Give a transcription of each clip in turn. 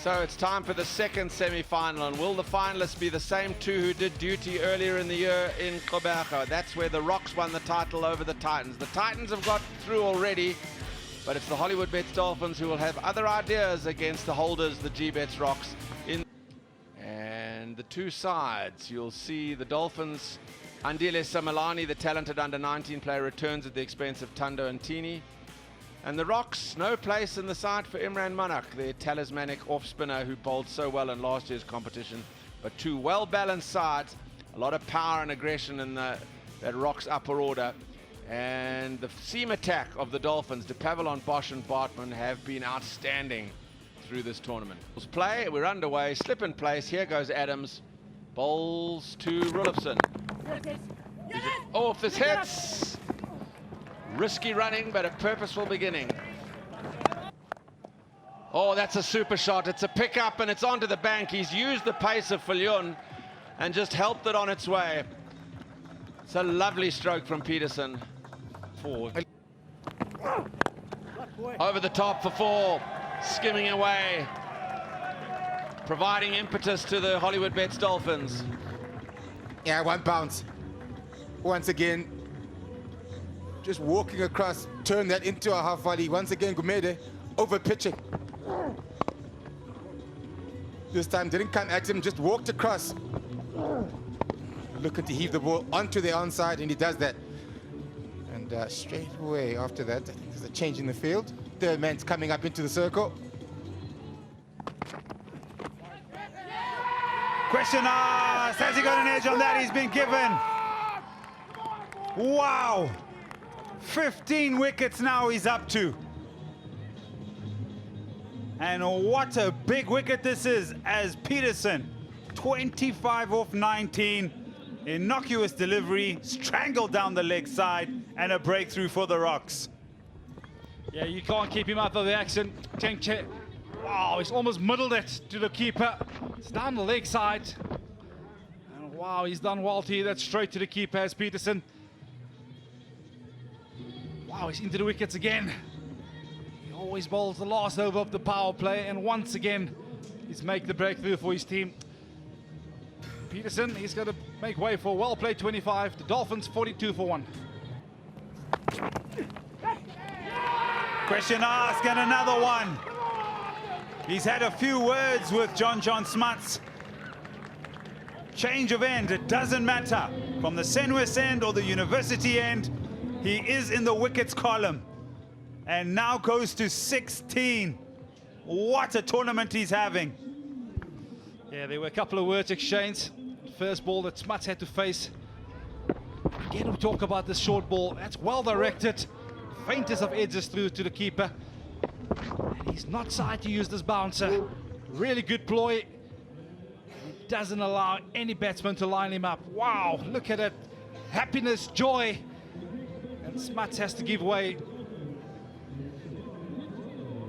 So it's time for the second semi-final, and will the finalists be the same two who did duty earlier in the year in Gbets? That's where the Rocks won the title over the Titans. The Titans have got through already, but it's the Gbets Dolphins who will have other ideas against the holders, the Gbets Rocks. And the two sides, you'll see the Dolphins, Andile Samalani, the talented under-19 player, returns at the expense of Tando and Tini. And the Rocks, no place in the side for Imran Manak, their talismanic off-spinner who bowled so well in last year's competition. But two well-balanced sides, a lot of power and aggression in that Rocks upper order. And the seam attack of the Dolphins, De Pavillon, Bosch and Bartman, have been outstanding through this tournament. Play, we're underway, slip in place, here goes Adams. Bowls to Rulofson. Oh, if this hits! Risky running, but a purposeful beginning. Oh, that's a super shot. It's a pickup and it's onto the bank. He's used the pace of Viljoen and just helped it on its way. It's a lovely stroke from Peterson. Forward. Over the top for four, skimming away, providing impetus to the Gbets Dolphins. Yeah, one bounce. Once again, just walking across, turn that into a half volley. Once again, Gumede over pitching. This time didn't come at him, just walked across. Looking to heave the ball onto the onside, and he does that. And straight away after that, I think there's a change in the field. Third man's coming up into the circle. Question asked, has he got an edge on that? He's been given. Wow. 15 wickets now he's up to. And what a big wicket this is, as Peterson, 25 off 19, innocuous delivery, strangled down the leg side, and a breakthrough for the Rocks. Yeah, you can't keep him out of the action. Tenche, wow, he's almost middled it to the keeper. It's down the leg side. And wow, he's done well to that straight to the keeper as Peterson. Wow, he's into the wickets again. He always bowls the last over of the power play, and once again, he's make the breakthrough for his team. Peterson, he's going to make way for well played 25. The Dolphins 42 for 1. Question asked, and another one. He's had a few words with John Smuts. Change of end, it doesn't matter. From the Senwes end or the University end, he is in the wickets column. And now goes to 16. What a tournament he's having. Yeah, there were a couple of words exchanged. First ball that Smuts had to face. Again, we talk about this short ball. That's well directed. Faintest of edges through to the keeper. And he's not side to use this bouncer. Really good ploy. He doesn't allow any batsman to line him up. Wow, look at it. Happiness, joy. And Smuts has to give way.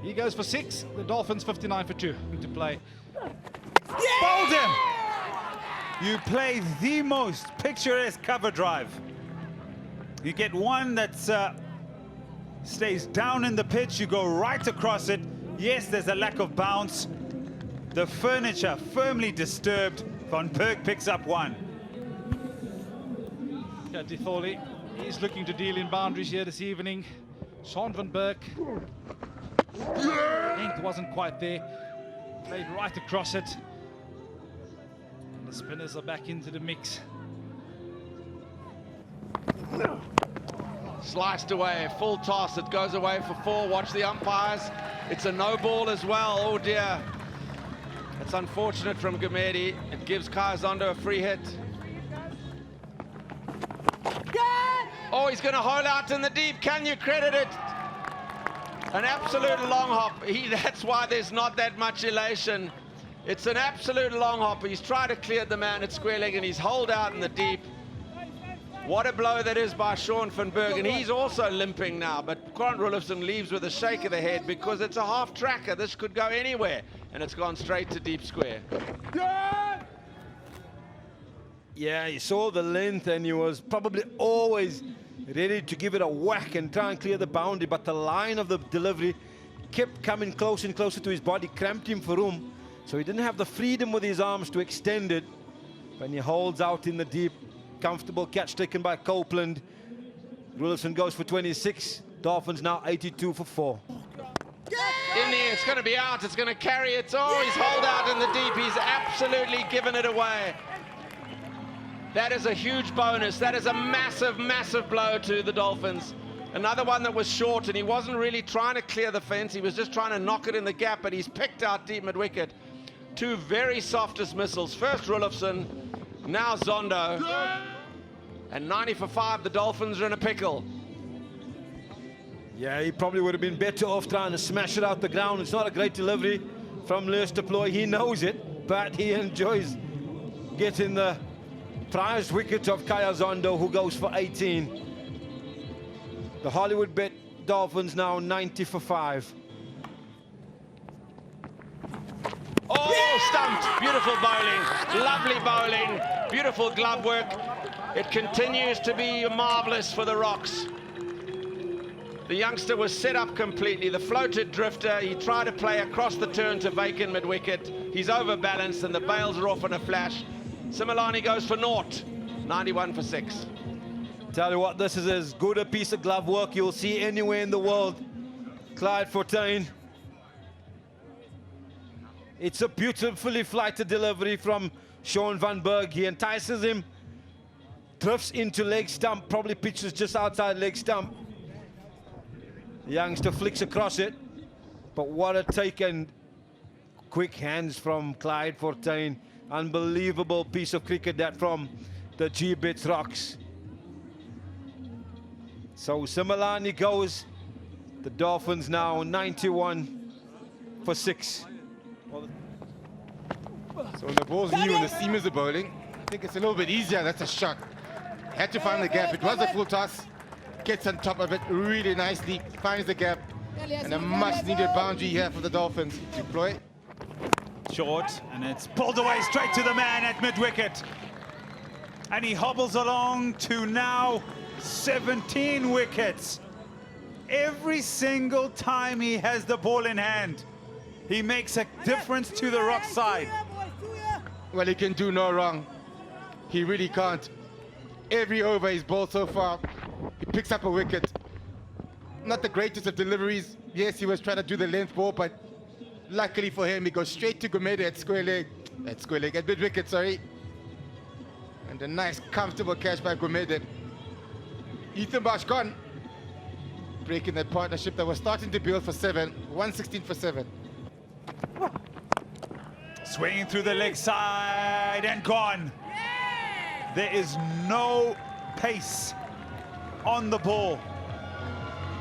He goes for 6. The Dolphins 59 for 2 to play. Bowled him! You play the most picturesque cover drive. You get one that's stays down in the pitch, you go right across it. Yes, there's a lack of bounce. The furniture firmly disturbed. Van Perk picks up one. Cathy Thorley, he's looking to deal in boundaries here this evening. Sean Van Berg. Length wasn't quite there. Played right across it. And the spinners are back into the mix. Sliced away, full toss, it goes away for 4. Watch the umpires. It's a no ball as well. Oh dear. It's unfortunate from Gumede. It gives Kai Zondo a free hit. Oh, he's going to hold out in the deep. Can you credit it? An absolute long hop. That's why there's not that much elation. It's an absolute long hop. He's tried to clear the man at square leg and he's holed out in the deep. What a blow that is by Sean van Berg, and he's also limping now, but Grant Rulofson leaves with a shake of the head because it's a half tracker. This could go anywhere, and it's gone straight to deep square. Yeah, he saw the length and he was probably always ready to give it a whack and try and clear the boundary, but the line of the delivery kept coming closer and closer to his body, cramped him for room, So he didn't have the freedom with his arms to extend it. When he holds out in the deep, comfortable catch taken by Copeland. Wilson goes for 26. Dolphins now 82 for 4. In the air, it's going to be out. It's going to carry it. Oh, he's holed out in the deep. He's absolutely given it away. That is a huge bonus. That is a massive, massive blow to the Dolphins. Another one that was short, and he wasn't really trying to clear the fence. He was just trying to knock it in the gap, but he's picked out deep mid-wicket. Two very soft dismissals. First Rulofsson, now Zondo. And 90 for 5, the Dolphins are in a pickle. Yeah, he probably would have been better off trying to smash it out the ground. It's not a great delivery from Lewis Deploy. He knows it, but he enjoys getting the prized wicket of Kaya Zondo, who goes for 18. The Hollywood Bet Dolphins now 90 for 5. Oh, stumped. Beautiful bowling. Lovely bowling. Beautiful glove work. It continues to be marvellous for the Rocks. The youngster was set up completely. The floated drifter, he tried to play across the turn to vacant mid-wicket. He's overbalanced and the bails are off in a flash. Similani goes for naught. 91 for 6. Tell you what, this is as good a piece of glove work you'll see anywhere in the world. Clyde Fortuin. It's a beautifully flighted delivery from Sean van Berg. He entices him, drifts into leg stump, probably pitches just outside leg stump. The youngster flicks across it, but what a take, and quick hands from Clyde Fortuin. Unbelievable piece of cricket that from the Gbets Rocks. So Similani goes. The Dolphins now 91 for 6. So when the ball's new and the seamers are bowling, I think it's a little bit easier. That's a shot. Had to find the gap. It was a full toss. Gets on top of it really nicely. Finds the gap. And a much-needed boundary here for the Dolphins. Deploy. Short, and it's pulled away straight to the man at mid-wicket. And he hobbles along to now 17 wickets. Every single time he has the ball in hand, he makes a difference to the Rock side. Well, he can do no wrong. He really can't. Every over he's bowled so far, he picks up a wicket. Not the greatest of deliveries. Yes, he was trying to do the length ball, but luckily for him, he goes straight to Gumede at square leg. At mid-wicket, sorry. And a nice, comfortable catch by Gumede. Ethan Bosch gone. Breaking that partnership that was starting to build for 7. 116 for 7. Swinging through the leg side and gone. There is no pace on the ball.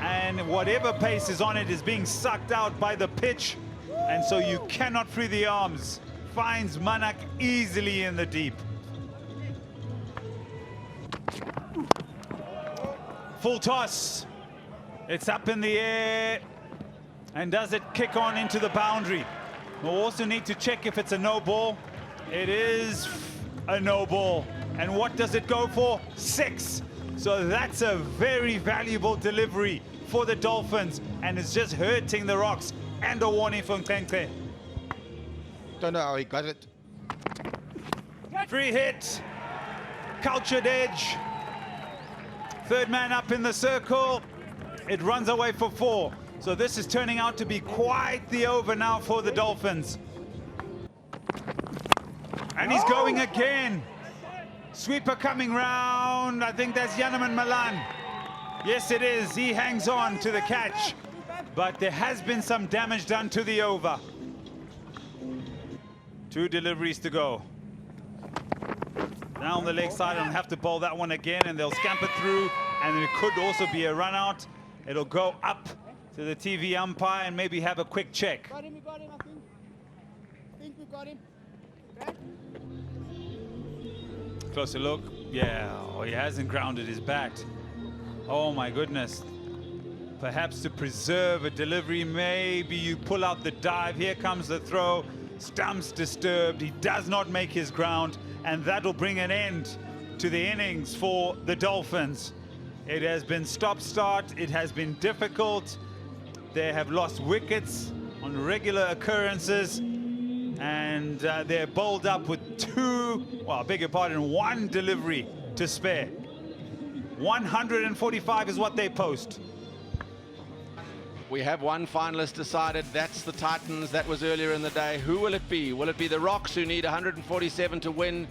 And whatever pace is on it is being sucked out by the pitch. And so you cannot free the arms. Finds Manak easily in the deep. Full toss. It's up in the air. And does it kick on into the boundary? We'll also need to check if it's a no ball. It is a no ball. And what does it go for? 6. So that's a very valuable delivery for the Dolphins, and it's just hurting the Rocks. And a warning from Kente. Don't know how he got it. Free hit. Cultured edge. Third man up in the circle. It runs away for 4. So this is turning out to be quite the over now for the Dolphins. And he's going again. Sweeper coming round. I think that's Yaneman Malan. Yes, it is. He hangs on to the catch. But there has been some damage done to the over. 2 deliveries to go. Down the leg side, and have to bowl that one again, and they'll scamper through. And it could also be a run out. It'll go up to the TV umpire and maybe have a quick check. Got him, we got him, I think. I think we got him. Okay. Closer look. Yeah, oh, he hasn't grounded his bat. Oh my goodness. Perhaps to preserve a delivery, maybe you pull out the dive. Here comes the throw. Stumps disturbed. He does not make his ground, and that'll bring an end to the innings for the Dolphins. It has been stop-start. It has been difficult. They have lost wickets on regular occurrences. And they're bowled up with I beg your pardon, one delivery to spare. 145 is what they post. We have one finalist decided. That's the Titans. That was earlier in the day. Who will it be? Will it be the Rocks, who need 147 to win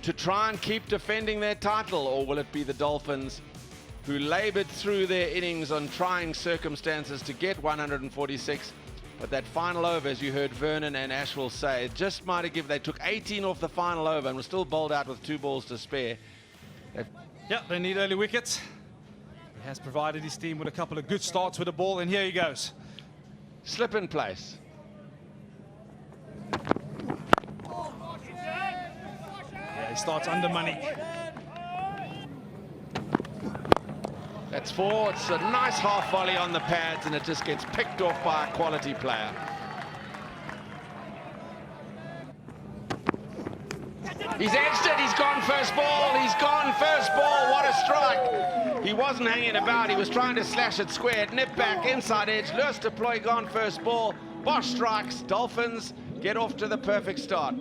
to try and keep defending their title? Or will it be the Dolphins, who labored through their innings on trying circumstances to get 146? But that final over, as you heard Vernon and Ashwell say, it just might have given. They took 18 off the final over and were still bowled out with 2 balls to spare. Yeah, they need early wickets. He has provided his team with a couple of good starts with the ball, and here he goes. Slip in place. Yeah, he starts under money. That's 4. It's a nice half volley on the pads, and it just gets picked off by a quality player. He's edged it. He's gone first ball. He's gone first ball. What a strike. He wasn't hanging about. He was trying to slash it square. Nip back, inside edge. Lewis deploy, gone first ball. Bosch strikes. Dolphins get off to the perfect start.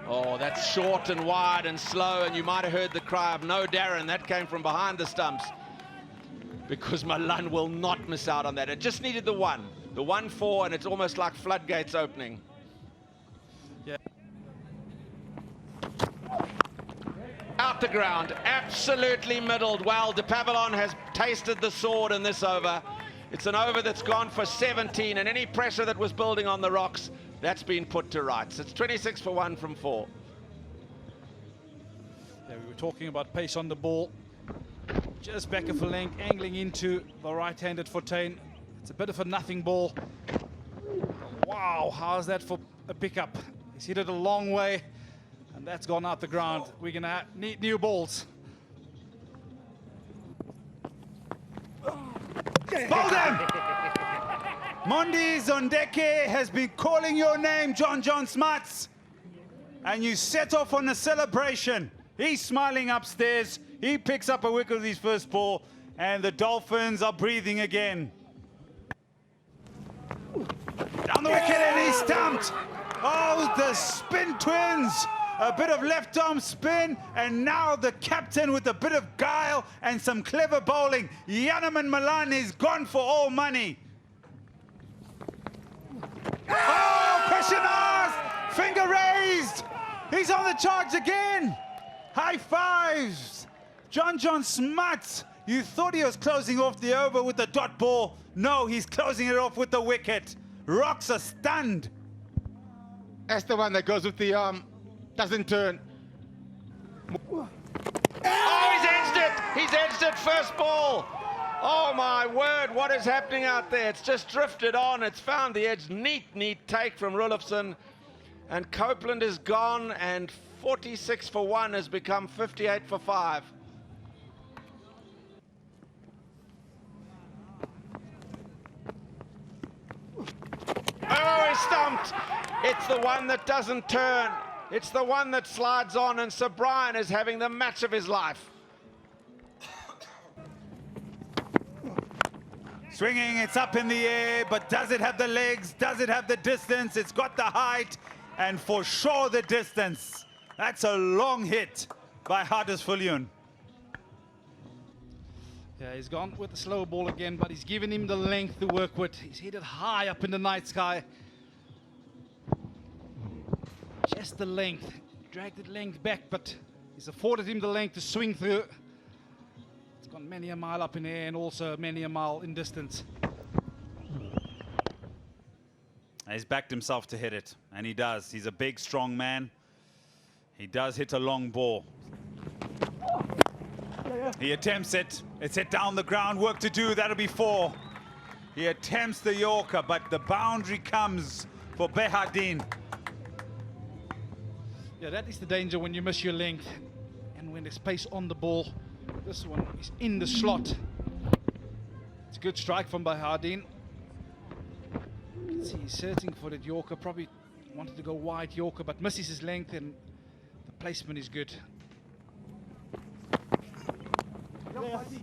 Oh, that's short and wide and slow, and you might have heard the cry of no, Darren. That came from behind the stumps, because Malan will not miss out on that. It just needed the 1. The 1-4, and it's almost like floodgates opening. Yeah. Out the ground, absolutely middled. Well, De Pavillon has tasted the sword in this over. It's an over that's gone for 17, and any pressure that was building on the Rocks, that's been put to rights. It's 26 for 1 from 4. Yeah, we were talking about pace on the ball. Just back of a length, angling into the right-handed Fortuin. It's a bit of a nothing ball. Wow, how's that for a pickup? He's hit it a long way, and that's gone out the ground. We're going to need new balls. Bowled him! Mondi Zondeke has been calling your name, John Smuts. And you set off on a celebration. He's smiling upstairs. He picks up a wicket with his first ball, and the Dolphins are breathing again. Down the wicket, and he's stumped. Oh, the spin twins. A bit of left arm spin, and now the captain with a bit of guile and some clever bowling. Yanaman Malan is gone for all money. Oh, question asked! Finger raised! He's on the charge again! High fives! John Smuts, you thought he was closing off the over with the dot ball. No, he's closing it off with the wicket. Rocks are stunned. That's the one that goes with the arm. Doesn't turn. Oh, he's edged it! He's edged it, first ball! Oh my word, what is happening out there? It's just drifted on. It's found the edge. Neat take from Rulofsson. And Copeland is gone, and 46 for 1 has become 58 for 5. Oh, he's stumped. It's the one that doesn't turn. It's the one that slides on, and Sir Brian is having the match of his life. Swinging, it's up in the air, but does it have the legs? Does it have the distance? It's got the height, and for sure the distance. That's a long hit by Hardisfullion. Yeah, he's gone with the slow ball again, but he's given him the length to work with. He's hit it high up in the night sky. Just the length. Dragged it length back, but he's afforded him the length to swing through. It's gone many a mile up in the air and also many a mile in distance. He's backed himself to hit it, and he does. He's a big, strong man. He does hit a long ball. He attempts it. It's hit down the ground. Work to do. That'll be 4. He attempts the Yorker, but the boundary comes for Behardine. Yeah, that is the danger when you miss your length and when there's space on the ball. This one is in the slot. It's a good strike from Behardine. You can see he's searching for that Yorker. Probably wanted to go wide Yorker, but misses his length, and the placement is good.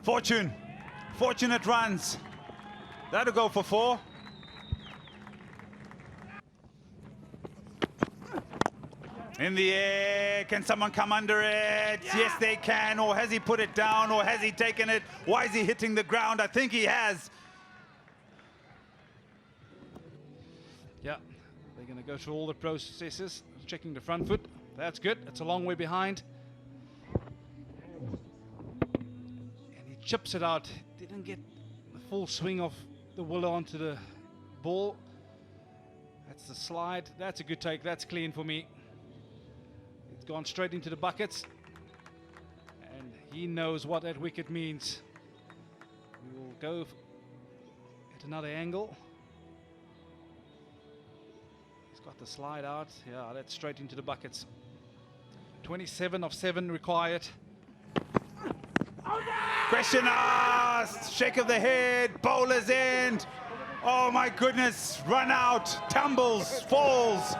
Fortunate runs. That'll go for 4. In the air, can someone come under it? Yes, they can. Or has he put it down? Or has he taken it? Why is he hitting the ground? I think he has. Yeah, they're going to go through all the processes, checking the front foot. That's good. It's a long way behind. And he chips it out. Didn't get the full swing of the willow onto the ball. That's the slide. That's a good take. That's clean for me. It's gone straight into the buckets. And he knows what that wicket means. We will go at another angle. He's got the slide out. Yeah, that's straight into the buckets. 27 of 7 required. Question asked. Shake of the head. Bowler's end. Oh my goodness. Run out. Tumbles. Falls.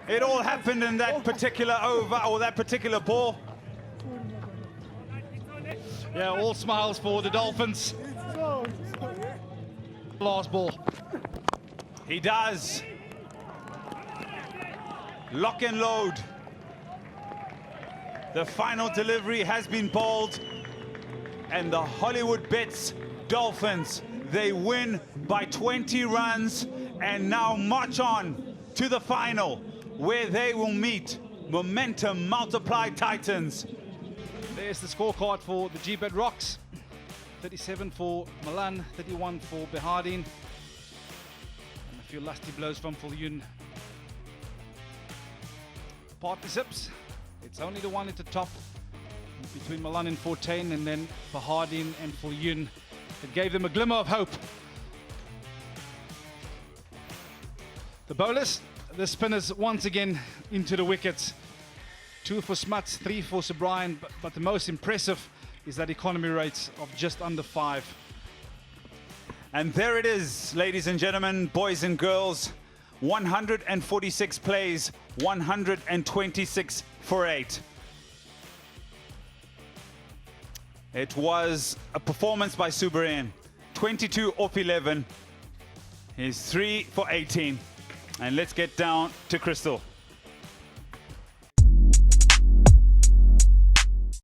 It all happened in that particular over, or that particular ball. Yeah, all smiles for the Dolphins. Last ball. He does. Lock and load. The final delivery has been bowled. And the Hollywood Gbets Dolphins, they win by 20 runs and now march on to the final, where they will meet Momentum Multiplied Titans. There's the scorecard for the Gbets Rocks. 37 for Milan, 31 for Behardien. And a few lusty blows from Viljoen. Partnerships, it's only the one at the top between Milan and 14, and then Behardien and Viljoen. It gave them a glimmer of hope. The bowlers, the spinners once again into the wickets. 2 for Smuts, 3 for Sir Brian, but the most impressive is that economy rates of just under 5. And there it is, ladies and gentlemen, boys and girls. 146 plays, 126 for 8. It was a performance by Subarayan. 22 off 11. He's 3 for 18. And let's get down to Crystal.